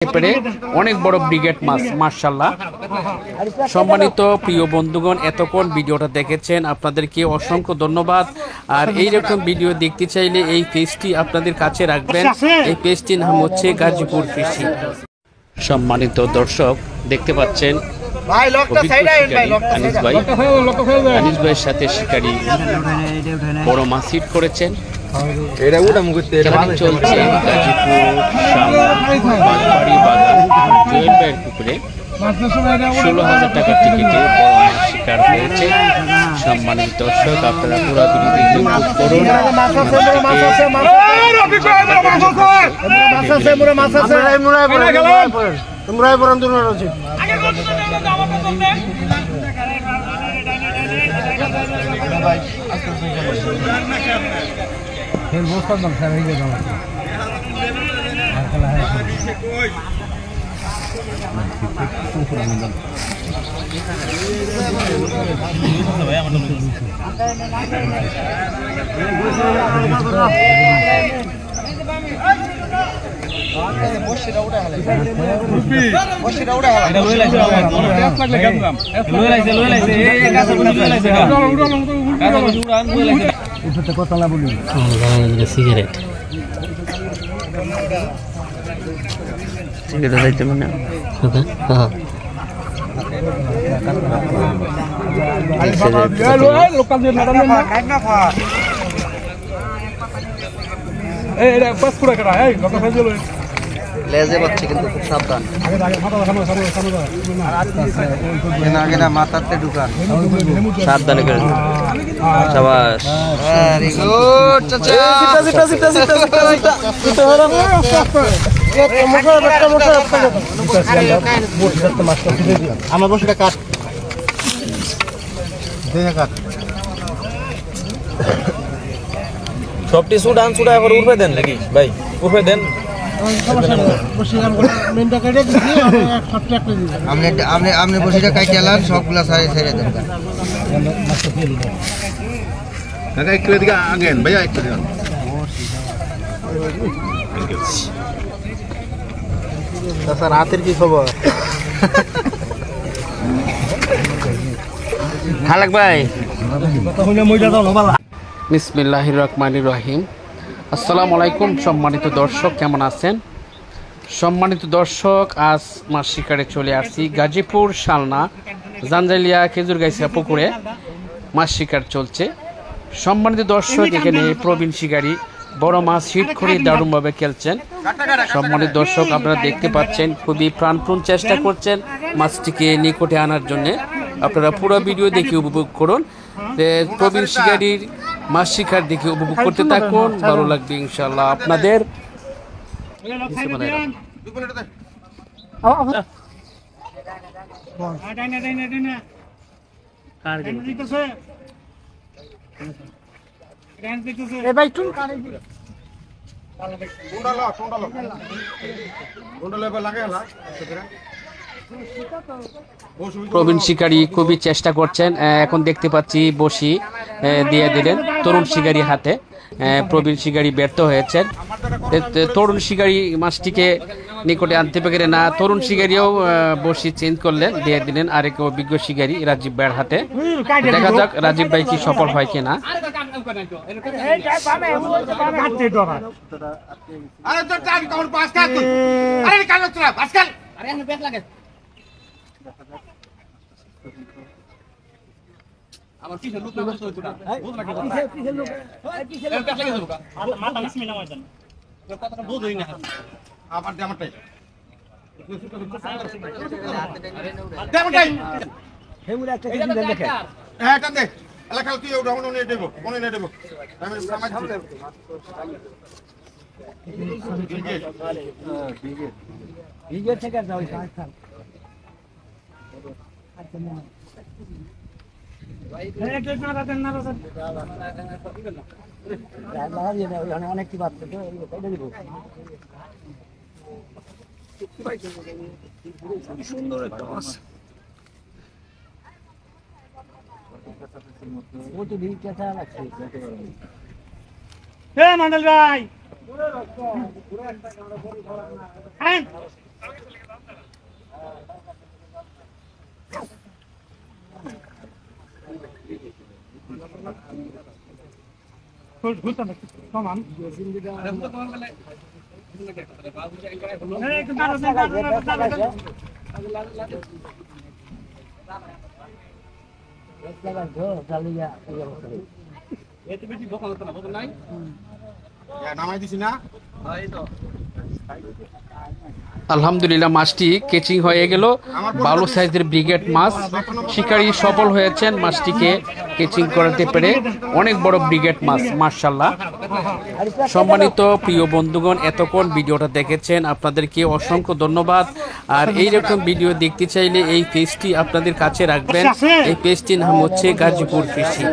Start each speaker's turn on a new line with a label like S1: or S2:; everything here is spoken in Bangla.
S1: পেরে অনেক বড় ব্রিগেড মাছ মাশাআল্লাহ। সম্মানিত প্রিয় বন্ধুগণ, এতক্ষণ ভিডিওটা দেখেছেন, আপনাদেরকে অসংখ্য ধন্যবাদ। আর এইরকম ভিডিও দেখতে চাইলে এই পেজটি আপনাদের কাছে রাখবেন। এই পেজটির নাম হচ্ছে গাজীপুর ফিশিং। সম্মানিত দর্শক, দেখতে পাচ্ছেন আনিস ভাইয়ের সাথে শিকারী বড় মাছ হিট করেছেন। চলছে গাজীপুর বাগবাড়ি বাগান জুয়েল ভাইয়ের পুকুরে 16,000 টাকার টিকিটে বড় মাছ শিকার হয়েছে। সম্মানিত দর্শক, আপনারা পুরো ভিডিওটি উপভোগ করুন। সিগারেট লেজে বাচ্চা কিন্তু খুব সাবধান, মাথাতে ঢুকান, সাবধানে করে। সাবাস, ভেরি গুড চাচা। আমার বসিটা কাট, সবটি সুডান সুডা করে উঠে দেন নাকি ভাই? উঠে দেন, আপনি বসিটা কাইতে আলান, সবগুলা সারে ছেড়ে দেন। একটু এদিকে আগেন ভাইয়া, একটু দেন। স্যার, রাতের কি খবর? খালাক ভাই, বিসমিল্লাহির রহমানির রহিম। আসসালামু আলাইকুম সম্মানিত দর্শক, কেমন আছেন? সম্মানিত দর্শক, আজ মাছ শিকারে চলে আসছি গাজীপুর শালনা জাঞ্জালিয়া খেজুরগাইছা পুকুরে মাছ শিকার চলছে। সম্মানিত দর্শক, এখানে প্রবীণ শিকারী বড় মাছ হিট করে দারুণভাবে খেলছেন। সম্মানিত দর্শক, আপনারা দেখতে পাচ্ছেন, খুবই প্রাণপণ চেষ্টা করছেন মাছটিকে নিকটে আনার জন্য। আপনারা পুরো ভিডিও দেখে উপভোগ করুন। প্রবীণ শিকারীর মাছ শিকার দেখে উপভোগ করতে থাকুন, ভালো লাগবে ইনশাআল্লাহ আপনাদের। প্রবীণ শিকারী খুবই চেষ্টা করছেন। এখন দেখতে পাচ্ছি বসি দিয়ে দিলেন তরুণ শিকারী হাতে। প্রবীণ শিকারী ব্যর্থ হয়েছেন। তরুণ শিকারী মাছটিকে নিকটে আনতে পেরে না, তরুণ শিকারীও বসি চেঞ্জ করলেন, দিয়ে দিলেন আরেক অভিজ্ঞ শিকারী রাজীব ভাইয়ের হাতে। দেখা যাক রাজীব ভাই কি সফল হয় কিনা। অনেক সুন্দর একটা মাছ।
S2: मंडल भाई
S1: আলহামদুলিল্লাহ মাছটি কেচিং হয়ে গেল। ভালো সাইজের ব্রিগেড মাছ, শিকারী সফল হয়েছেন মাছটিকে কেচিং করতে পেরে। অনেক বড় ব্রিগেড মাছ, মাশাআল্লাহ। সম্মানিত প্রিয় বন্ধুগণ, এতক্ষণ ভিডিওটা দেখেছেন, আপনাদেরকে অসংখ্য ধন্যবাদ। আর এইরকম ভিডিও দেখতে চাইলে এই পেজটি আপনাদের কাছে রাখবেন। এই পেজটির নাম হচ্ছে গাজীপুর ফিশিং।